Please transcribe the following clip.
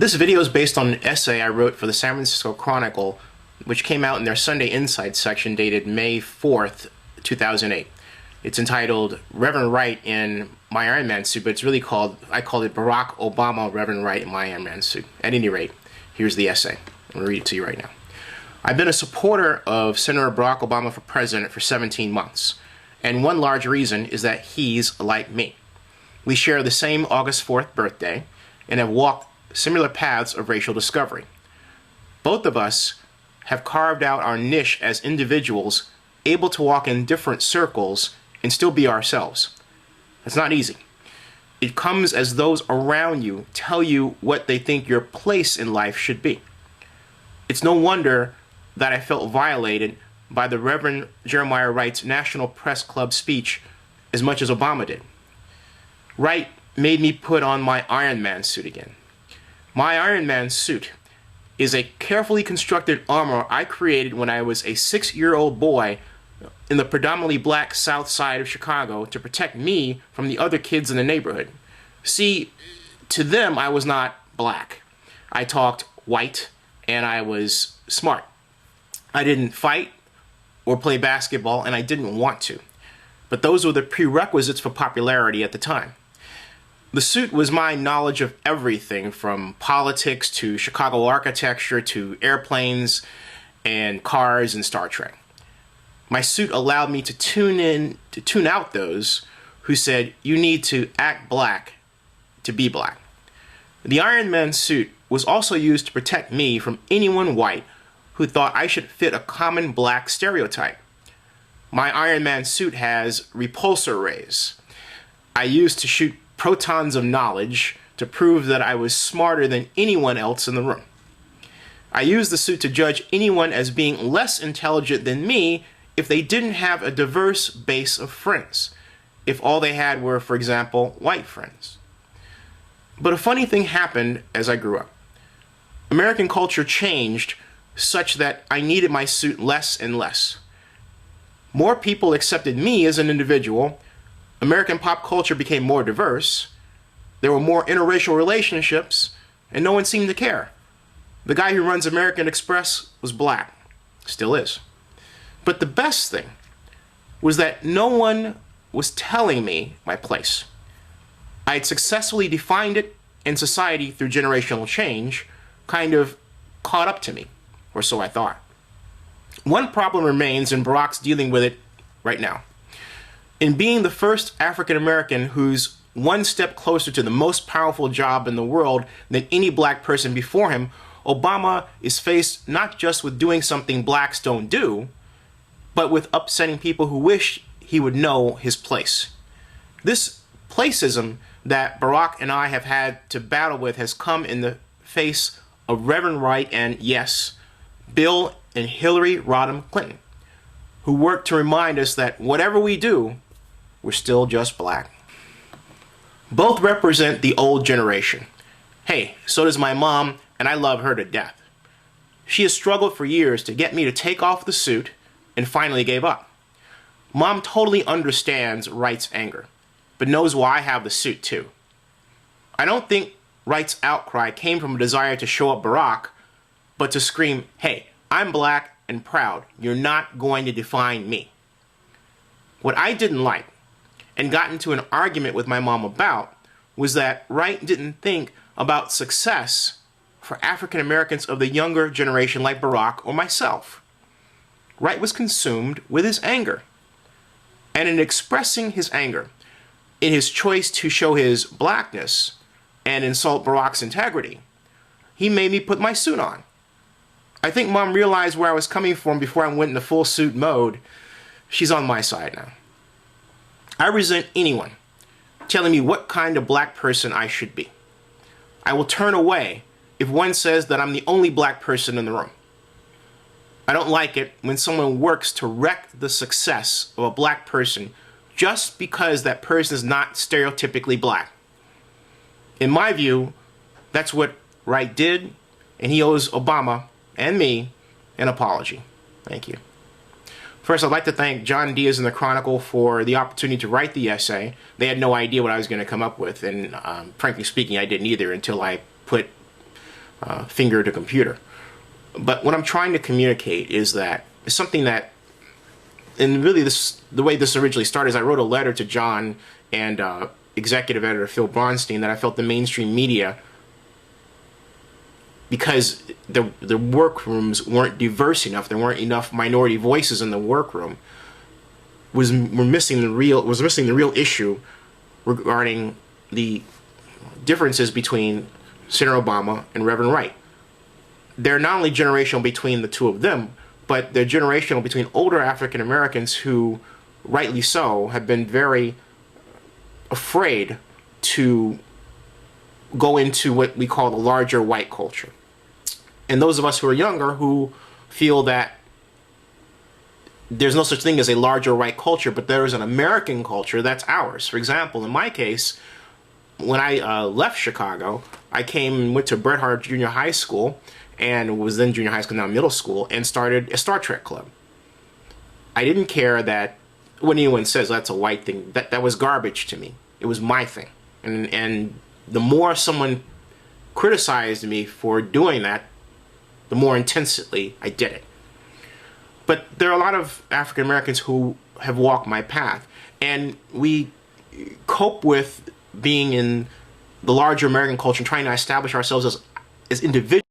This video is based on an essay I wrote for the San Francisco Chronicle, which came out in their Sunday Insights section dated May 4th, 2008. It's entitled Reverend Wright in My Iron Man Suit, but it's really I called it Barack Obama, Reverend Wright in My Iron Man Suit. At any rate, here's the essay. I'm going to read it to you right now. I've been a supporter of Senator Barack Obama for president for 17 months, and one large reason is that he's like me. We share the same August 4th birthday and have walked similar paths of racial discovery. Both of us have carved out our niche as individuals able to walk in different circles and still be ourselves. It's not easy. It comes as those around you tell you what they think your place in life should be. It's no wonder that I felt violated by the Reverend Jeremiah Wright's National Press Club speech as much as Obama did. Wright made me put on my Iron Man suit again. My Iron Man suit is a carefully constructed armor I created when I was a 6-year-old boy in the predominantly black South Side of Chicago to protect me from the other kids in the neighborhood. See, to them I was not black. I talked white and I was smart. I didn't fight or play basketball, and I didn't want to. But those were the prerequisites for popularity at the time. The suit was my knowledge of everything from politics to Chicago architecture to airplanes and cars and Star Trek. My suit allowed me to tune out those who said you need to act black to be black. The Iron Man suit was also used to protect me from anyone white who thought I should fit a common black stereotype. My Iron Man suit has repulsor rays I used to shoot protons of knowledge to prove that I was smarter than anyone else in the room. I used the suit to judge anyone as being less intelligent than me if they didn't have a diverse base of friends, if all they had were, for example, white friends. But a funny thing happened as I grew up. American culture changed such that I needed my suit less and less. More people accepted me as an individual. American pop culture became more diverse. There were more interracial relationships, and no one seemed to care. The guy who runs American Express was black. Still is. But the best thing was that no one was telling me my place. I had successfully defined it, and society, through generational change, kind of caught up to me, or so I thought. One problem remains, and Barack's dealing with it right now. In being the first African American who's one step closer to the most powerful job in the world than any black person before him, Obama is faced not just with doing something blacks don't do, but with upsetting people who wish he would know his place. This placism that Barack and I have had to battle with has come in the face of Reverend Wright and, yes, Bill and Hillary Rodham Clinton, who work to remind us that whatever we do, we're still just black. Both represent the old generation. Hey, so does my mom, and I love her to death. She has struggled for years to get me to take off the suit and finally gave up. Mom totally understands Wright's anger, but knows why I have the suit too. I don't think Wright's outcry came from a desire to show up Barack, but to scream, hey, I'm black and proud. You're not going to define me. What I didn't like, and got into an argument with my mom about, was that Wright didn't think about success for African Americans of the younger generation like Barack or myself. Wright was consumed with his anger. And in expressing his anger, in his choice to show his blackness and insult Barack's integrity, he made me put my suit on. I think Mom realized where I was coming from before I went into full suit mode. She's on my side now. I resent anyone telling me what kind of black person I should be. I will turn away if one says that I'm the only black person in the room. I don't like it when someone works to wreck the success of a black person just because that person is not stereotypically black. In my view, that's what Wright did, and he owes Obama and me an apology. Thank you. First, I'd like to thank John Diaz and the Chronicle for the opportunity to write the essay. They had no idea what I was going to come up with, and frankly speaking, I didn't either until I put finger to computer. But what I'm trying to communicate is that it's something that, and really the way this originally started is I wrote a letter to John and executive editor Phil Bronstein that I felt the mainstream media, because the workrooms weren't diverse enough, there weren't enough minority voices in the workroom, was missing the real issue regarding the differences between Senator Obama and Reverend Wright. They're not only generational between the two of them, but they're generational between older African Americans who, rightly so, have been very afraid to go into what we call the larger white culture. And those of us who are younger who feel that there's no such thing as a larger white culture, but there is an American culture that's ours. For example, in my case, when I left Chicago, I came and went to Bret Harte Junior High School, and was then junior high school, now middle school, and started a Star Trek club. I didn't care that when anyone says that's a white thing, that was garbage to me. It was my thing. And the more someone criticized me for doing that, the more intensely I did it. But there are a lot of African Americans who have walked my path, and we cope with being in the larger American culture and trying to establish ourselves as individuals